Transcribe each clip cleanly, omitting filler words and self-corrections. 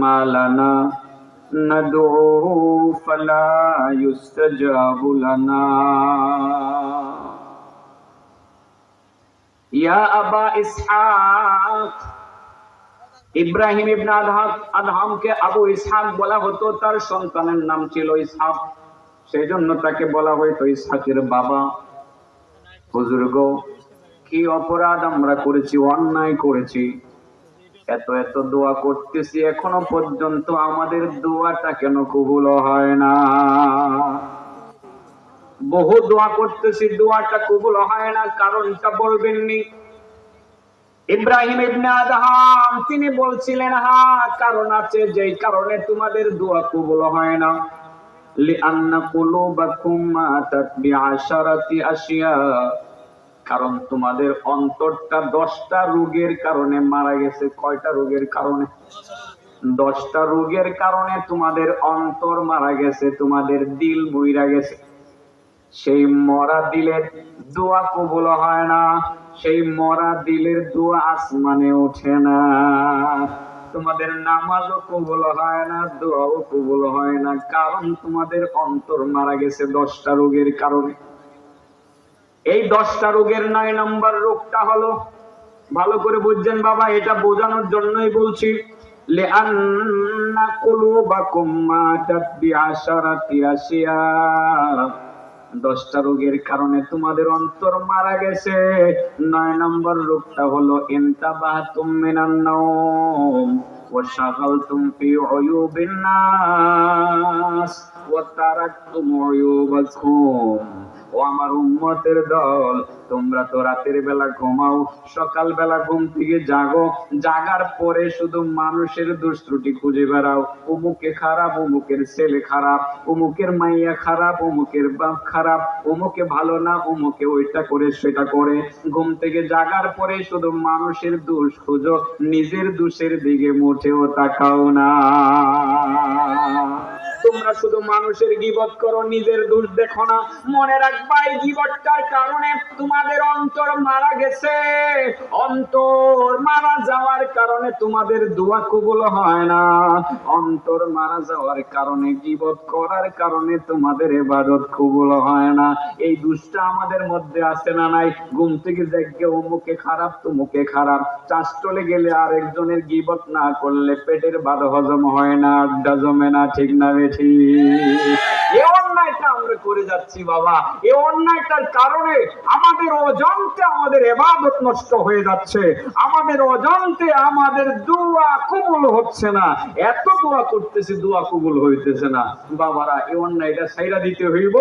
মা লানা নাদউ ফালা ইউস্তাজাবু লানা। ইয়া আবা ইসহাক, ইব্রাহিম ইবনে আদহামকে আবু ইসহাক বলা হতো, তার সন্তানের নাম ছিল ইসহাক, সেই জন্য তাকে বলা হয়তো ইসহাকের বাবা। হুজুর গো, কি অপরাধ আমরা করেছি, অন্যায় করেছি, এত এত দোয়া করতেছি, এখনো পর্যন্ত আমাদের দোয়াটা কেন কবুল হয় না? বহু দোয়া করতেছি, দোয়াটা কবুল হয় না, কারণটা বলবেননি? ইব্রাহিম ইবনে আদহাম তিনি বলছিলেন, হ্যাঁ কারণ আছে, যেই কারণে তোমাদের দোয়া কবুল হয় না। লিআন্না কুলুবাকুম মাতাত বিআশারাতি আশিয়া, কারণ তোমাদের অন্তরটা 10টা রোগের কারণে মারা গেছে। কয়টা রোগের কারণে? 10টা রোগের কারণে তোমাদের অন্তর মারা গেছে, তোমাদের দিল মইরা গেছে। সেই মরা দিলের দোয়া কবুল হয় না, সেই মরা দিলের দোয়া আসমানে ওঠে না। তোমাদের নামাজও কবুল হয় না, দোয়াও কবুল হয় না, কারণ তোমাদের অন্তর মারা গেছে 10টা রোগের কারণে। এই 10টা রোগের 9 নম্বর রোগটা হলো, ভালো করে বুঝছেন বাবা, এটা বোঝানোর জন্যই বলছি, লিআন্না কুলুবাকুম মাতাত বিআশারাতি আশিয়া, 10টা রোগের কারণে তোমাদের অন্তর মারা গেছে। 9 নম্বর রোগটা হলো ইনতাবাহতুম মিনান নাওম ওয়া শাগালতুম ফি উয়ুবিন নাস ওয়া তারাকতুম উয়ুবাকুম। ও আমার উম্মতের দল, তোমরা তো রাতের বেলা ঘুমাও, সকাল বেলা ঘুম থেকে জাগো, জাগার পরে শুধু মানুষের দোষ ত্রুটি খুঁজে বেড়াও। অমুকে খারাপ, অমুকের ছেলে খারাপ, অমুকের মাইয়া খারাপ, অমুকের বাপ খারাপ, অমুকে ভালো না, অমুকে ওইটা করে সেটা করে। ঘুম থেকে জাগার পরে শুধু মানুষের দোষ খুঁজো, নিজের দোষের দিকে মোটেও তাকাও না। তোমরা শুধু মানুষের গীবত করো, নিজের দোষ দেখো না। মনে রাখবা, এই গীবতটার কারণে তোমাদের অন্তর মারা গেছে। অন্তর মারা যাওয়ার কারণে তোমাদের দোয়া কবুল হয় না। অন্তর মারা যাওয়ার কারণে, গীবত করার কারণে তোমাদের ইবাদত কবুল হয় না। এই দোষটা আমাদের মধ্যে আছে না নাই? ঘুম থেকে জেগে অমুকে খারাপ, তমুকে খারাপ, চাষ চলে গেলে আরেকজনের গীবত না করলে পেটের ভাত হজম হয় না, আড্ডা জমে না, ঠিক না বেঠি? এই অন্যায়টা আমরা করে যাচ্ছি বাবা, এই অন্যায়টার কারণে আমাদের অজান্তে আমাদের ইবাদত নষ্ট হয়ে যাচ্ছে, আমাদের অজান্তে আমাদের দোয়া কবুল হচ্ছে না। এত দোয়া করতেছি, দোয়া কবুল হইতেছে না। বাবারা, এই অন্যায়টা ছাইরা দিতে হইব,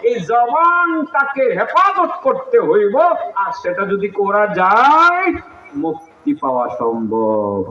এই জবানটাকে হেফাজত করতে হইব, আর সেটা যদি করা যায় মুক্তি পাওয়া সম্ভব।